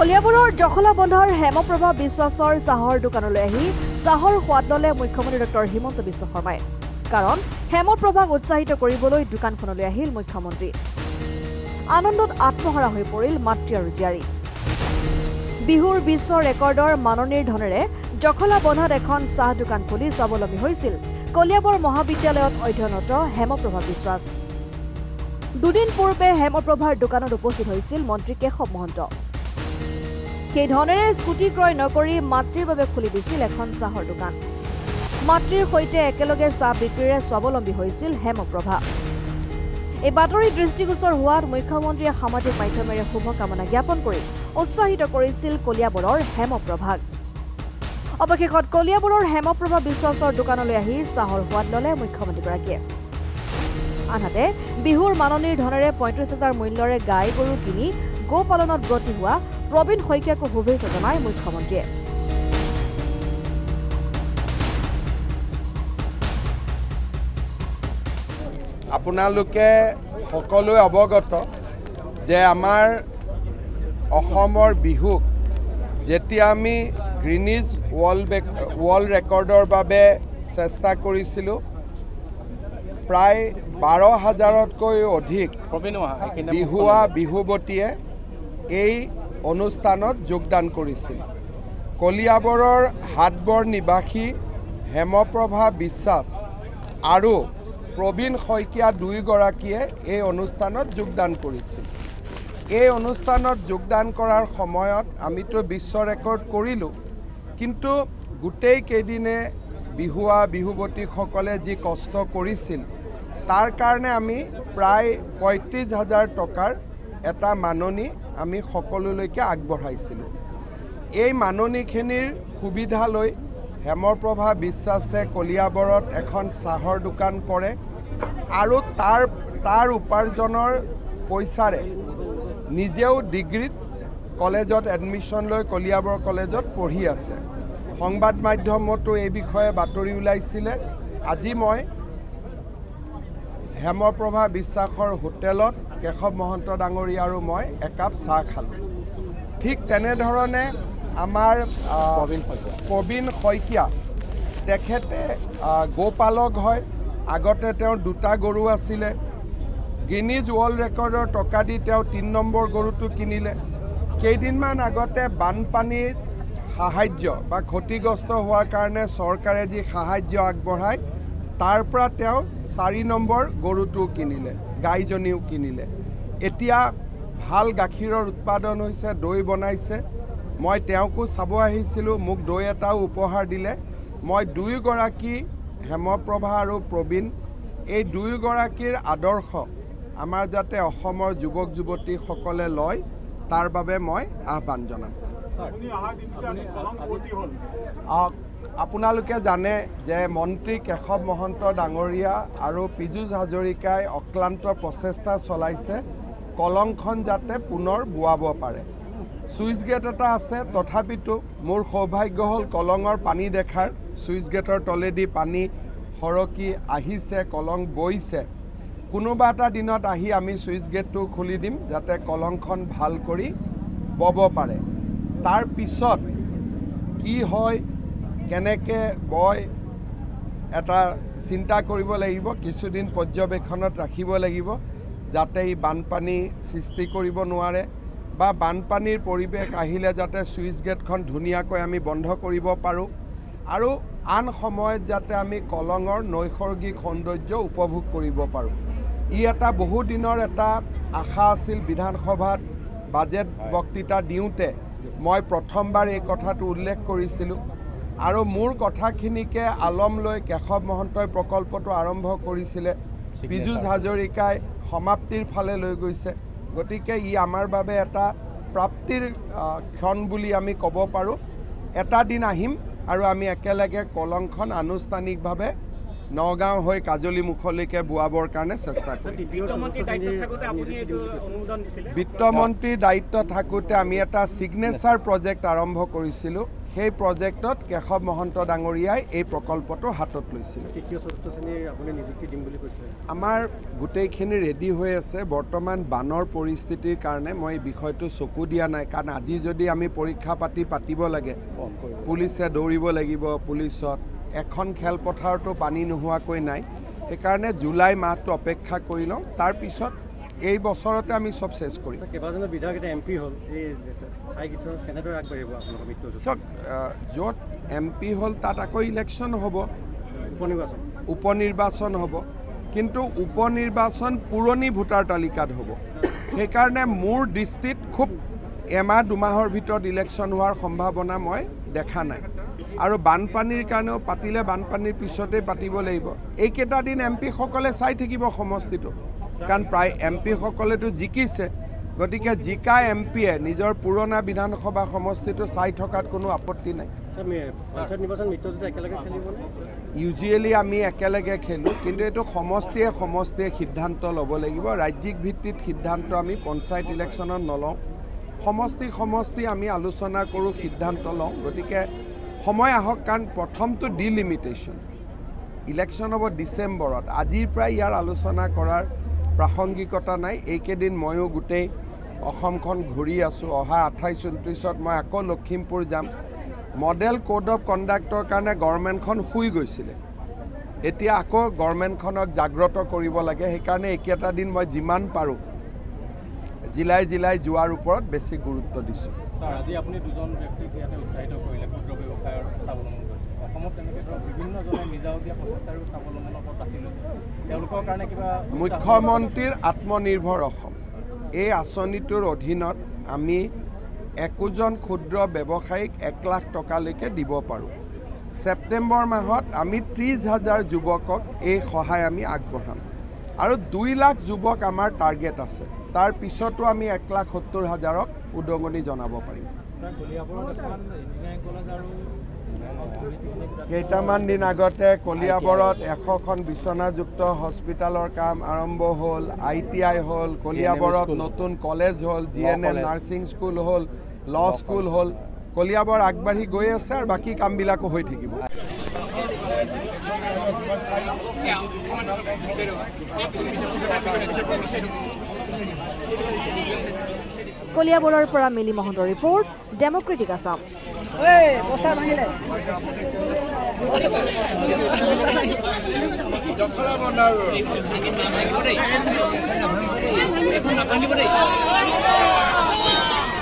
কলিয়াবৰৰ জখলা বন্ধাৰ হেমপ্ৰভা বিশ্বাসৰ চাহৰ দোকানলৈ আহি চাহৰ সোৱাদ ল'লে মুখ্যমন্ত্ৰী ডক্টৰ হিমন্ত বিশ্ব শৰ্মাই। কাৰণ হেমপ্ৰভাক উৎসাহিত কৰিবলৈ দোকানখনলৈ আহিল মুখ্যমন্ত্ৰী। আনন্দত আত্মহাৰা হৈ পৰিল মাতৃ আৰু জীয়াৰী। বিহুৰ বিশ্ব ৰেকৰ্ডৰ মাননীৰ ধনেৰে জখলা বন্ধাত এখন চাহ দোকান খুলি স্বাৱলম্বী হৈছিল কলিয়াবৰ মহাবিদ্যালয়ত অধ্যয়নৰত হেমপ্ৰভা বিশ্বাস। দুদিন পূৰ্বে হেমপ্ৰভাৰ দোকানত উপস্থিত হৈছিল মন্ত্ৰী কেশৱ মহন্ত। সেই ধনেৰে স্কুটি ক্ৰয় নকৰি মাতৃৰ বাবে খুলি দিছিল এখন চাহৰ দোকান। মাতৃৰ সৈতে একেলগে চাহ বিক্ৰীৰে স্বাৱলম্বী হৈছিল হেমপ্ৰভা। এই বাতৰি দৃষ্টিগোচৰ হোৱাত মুখ্যমন্ত্ৰীয়ে সামাজিক মাধ্যমেৰে শুভকামনা জ্ঞাপন কৰি উৎসাহিত কৰিছিল কলিয়াবৰৰ হেমপ্ৰভাক। অৱশেষত কলিয়াবৰৰ হেমপ্ৰভা বিশ্বাসৰ দোকানলৈ আহি চাহৰ সোৱাদ ল'লে মুখ্যমন্ত্ৰীগৰাকীয়ে। আনহাতে বিহুৰ মাননীৰ ধনেৰে ৩৫,০০০ মূল্যৰে গাই গৰু কিনি গো পালনত ব্ৰতী হোৱা প্ৰবীণ শইকীয়াকো শুভেচ্ছা জনায় মুখ্যমন্ত্ৰীয়ে। আপোনালোকে সকলোৱে অৱগত যে আমাৰ অসমৰ বিহুক যেতিয়া আমি গ্ৰীনিজ ৱৰ্ল্ড ৰেকৰ্ডৰ বাবে চেষ্টা কৰিছিলোঁ, প্ৰায় ১২,০০০তকৈ অধিক বিহুৱতীয়ে এই অনুষ্ঠানত যোগদান কৰিছিল। কলিয়াবৰৰ হাটবৰ নিবাসী হেমপ্ৰভা বিশ্বাস আৰু প্ৰবীণ শইকীয়া দুয়োগৰাকীয়ে এই অনুষ্ঠানত যোগদান কৰিছিল। এই অনুষ্ঠানত যোগদান কৰাৰ সময়ত আমিতো বিশ্ব ৰেকৰ্ড কৰিলোঁ, কিন্তু গোটেই কেইদিনে বিহুৱতীসকলে যি কষ্ট কৰিছিল তাৰ কাৰণে আমি প্ৰায় ৩৫,০০০ টকাৰ এটা মাননি আমি সকলোলৈকে আগবঢ়াইছিলোঁ। এই মাননিখিনিৰ সুবিধা লৈ হেমপ্ৰভা বিশ্বাসে কলিয়াবৰত এখন চাহৰ দোকান কৰে আৰু তাৰ উপাৰ্জনৰ পইচাৰে নিজেও ডিগ্ৰীত কলেজত এডমিশ্যন লৈ কলিয়াবৰ কলেজত পঢ়ি আছে। সংবাদ মাধ্যমতো এই বিষয়ে বাতৰি ওলাইছিলে। আজি মই হেমপ্ৰভা বিশ্বাসৰ হোটেলত কেশৱ মহন্ত ডাঙৰীয়া আৰু মই একাপ চাহ খালোঁ। ঠিক তেনেধৰণে আমাৰ প্ৰবীণ শইকীয়া, তেখেতে গোপালক হয়। আগতে তেওঁৰ ২টা গৰু আছিলে। গিনিজ ৱৰ্ল্ড ৰেকৰ্ডৰ টকা দি তেওঁ ৩ নম্বৰ গৰুটো কিনিলে। কেইদিনমান আগতে বানপানীৰ সাহায্য বা ক্ষতিগ্ৰস্ত হোৱাৰ কাৰণে চৰকাৰে যি সাহায্য আগবঢ়ায় তাৰ পৰা তেওঁ ৪ নম্বৰ গৰুটো কিনিলে, গাইজনীও কিনিলে। এতিয়া ভাল গাখীৰৰ উৎপাদন হৈছে, দৈ বনাইছে। মই তেওঁকো চাব আহিছিলোঁ, মোক দৈ এটাও উপহাৰ দিলে। মই দুয়োগৰাকী হেমপ্ৰভা আৰু প্ৰবীণ, এই দুয়োগৰাকীৰ আদৰ্শ আমাৰ যাতে অসমৰ যুৱক যুৱতীসকলে লয় তাৰ বাবে মই আহ্বান জনাম। আপোনালোকে জানে যে মন্ত্ৰী কেশৱ মহন্ত ডাঙৰীয়া আৰু পীযুষ হাজৰিকাই অক্লান্ত প্ৰচেষ্টা চলাইছে কলংখন যাতে পুনৰ বোৱাব পাৰে। ছুইচ গেট এটা আছে, তথাপিতো মোৰ সৌভাগ্য হ'ল কলঙৰ পানী দেখাৰ। ছুইচ গেটৰ তলেদি পানী সৰকি আহিছে, কলং বৈছে। কোনোবা এটা দিনত আহি আমি ছুইচ গেটটো খুলি দিম যাতে কলংখন ভাল কৰি বব পাৰে। তাৰ পিছত কি হয়, কেনেকৈ বয়, এটা চিন্তা কৰিব লাগিব। কিছুদিন পৰ্যবেক্ষণত ৰাখিব লাগিব যাতে ই বানপানী সৃষ্টি কৰিব নোৱাৰে বা বানপানীৰ পৰিৱেশ আহিলে যাতে ছুইচ গেটখন ধুনীয়াকৈ আমি বন্ধ কৰিব পাৰোঁ আৰু আন সময়ত যাতে আমি কলঙৰ নৈসৰ্গিক সৌন্দৰ্য উপভোগ কৰিব পাৰোঁ। ই এটা বহুদিনৰ এটা আশা আছিল। বিধানসভাত বাজেট বক্তৃতা দিওঁতে মই প্ৰথমবাৰ এই কথাটো উল্লেখ কৰিছিলোঁ আৰু মোৰ কথাখিনিকে আলম লৈ কেশৱ মহন্তই প্ৰকল্পটো আৰম্ভ কৰিছিলে। পীযুষ হাজৰিকাই সমাপ্তিৰ ফালে লৈ গৈছে। গতিকে ই আমাৰ বাবে এটা প্ৰাপ্তিৰ ক্ষণ বুলি আমি ক'ব পাৰোঁ। এটা দিন আহিম আৰু আমি একেলগে কলংখন আনুষ্ঠানিকভাৱে নগাঁও হৈ কাজলী মুখলৈকে বোৱাবৰ কাৰণে চেষ্টা কৰিম। বিত্তমন্ত্ৰীৰ দায়িত্ব থাকোঁতে আমি এটা ছিগনেচাৰ প্ৰজেক্ট আৰম্ভ কৰিছিলোঁ। সেই প্ৰজেক্টত কেশৱ মহন্ত ডাঙৰীয়াই এই প্ৰকল্পটো হাতত লৈছিল। আমাৰ গোটেইখিনি ৰেডি হৈ আছে। বৰ্তমান বানৰ পৰিস্থিতিৰ কাৰণে মই এই বিষয়টো চকু দিয়া নাই, কাৰণ আজি যদি আমি পৰীক্ষা পাতিব লাগে, পুলিচে দৌৰিব লাগিব, পুলিচত এখন খেলপথাৰতো পানী নোহোৱাকৈ নাই। সেইকাৰণে জুলাই মাহটো অপেক্ষা কৰি লওঁ, তাৰপিছত এই বছৰতে আমি চব চেছ কৰিম। কেইবাজনো বিধায়ক এতিয়া MP হ'ল, এই কেনেদৰে আগবাঢ়িব আপোনালোকৰ? য'ত MP হ'ল তাত আকৌ ইলেকশ্যন হ'ব, উপনিৰ্বাচন হ'ব, কিন্তু উপনিৰ্বাচন পুৰণি ভোটাৰ তালিকাত হ'ব। সেইকাৰণে মোৰ দৃষ্টিত খুব এমাহ দুমাহৰ ভিতৰত ইলেকশ্যন হোৱাৰ সম্ভাৱনা মই দেখা নাই। আৰু বানপানীৰ কাৰণেও পাতিলে বানপানীৰ পিছতেই পাতিব লাগিব। এইকেইটা দিন MP সকলে চাই থাকিব সমষ্টিটো, কাৰণ প্ৰায় MP সকলেতো জিকিছে। গতিকে জিকা MPয়ে নিজৰ পুৰণা বিধানসভা সমষ্টিটো চাই থকাত কোনো আপত্তি নাই। ইউজুৱেলি আমি একেলগে খেলোঁ, কিন্তু এইটো সমষ্টিয়ে সিদ্ধান্ত ল'ব লাগিব। ৰাজ্যিক ভিত্তিত সিদ্ধান্ত আমি পঞ্চায়ত ইলেকশ্যনত নলওঁ, সমষ্টি আমি আলোচনা কৰোঁ, সিদ্ধান্ত লওঁ। গতিকে সময় আহক, কাৰণ প্ৰথমটো ডিলিমিটেশ্যন, ইলেকশ্যন হ'ব ডিচেম্বৰত। আজিৰ পৰাই ইয়াৰ আলোচনা কৰাৰ প্ৰাসংগিকতা নাই। এইকেইদিন ময়ো গোটেই অসমখন ঘূৰি আছোঁ। অহা 28-29ত মই আকৌ লখিমপুৰ যাম। মডেল কোড অফ কণ্ডাক্টৰ কাৰণে গভৰ্ণমেণ্টখন শুই গৈছিলে, এতিয়া আকৌ গভৰ্ণমেণ্টখনক জাগ্ৰত কৰিব লাগে। সেইকাৰণে এইকেইটা দিন মই যিমান পাৰোঁ জিলাই যোৱাৰ ওপৰত বেছি গুৰুত্ব দিছোঁ। আজি আপুনি দুজন ব্যক্তিক ইয়াতে উৎসাহিত কৰিলে, ক্ষুদ্ৰ ব্যৱসায়ৰ স্বাৱলম্বন কৰিছে। অসমত তেনেকৈ ধৰক বিভিন্নজনে নিজাববীয়া প্ৰচেষ্টাৰো স্বাৱলম্বনৰ ওপৰত ৰাখি লৈছে। তেওঁলোকৰ কাৰণে কিবা মুখ্যমন্ত্ৰীৰ আত্মনিৰ্ভৰ অসম এই আঁচনিটোৰ অধীনত আমি একোজন ক্ষুদ্ৰ ব্যৱসায়ীক 1 লাখ টকালৈকে দিব পাৰোঁ। ছেপ্টেম্বৰ মাহত আমি 30,000 যুৱকক এই সহায় আমি আগবঢ়াম, আৰু 2 লাখ যুৱক আমাৰ টাৰ্গেট আছে। তাৰ পিছতো আমি 1,70,000ক উদগনি জনাব পাৰিম। কেইটামান দিন আগতে কলিয়াবৰত 100খন বিচনাযুক্ত হস্পিটেলৰ কাম আৰম্ভ হ'ল, ITI হ'ল, কলিয়াবৰত নতুন কলেজ হ'ল, GNL নাৰ্ছিং স্কুল হ'ল, ল' স্কুল হ'ল। কলিয়াবৰ আগবাঢ়ি গৈ আছে, আৰু বাকী কামবিলাকো হৈ থাকিব। কলিয়াবৰৰ পৰা মিলি মহন্তৰ ৰিপৰ্ট, ডেমক্ৰেটিক আছাম। দখলা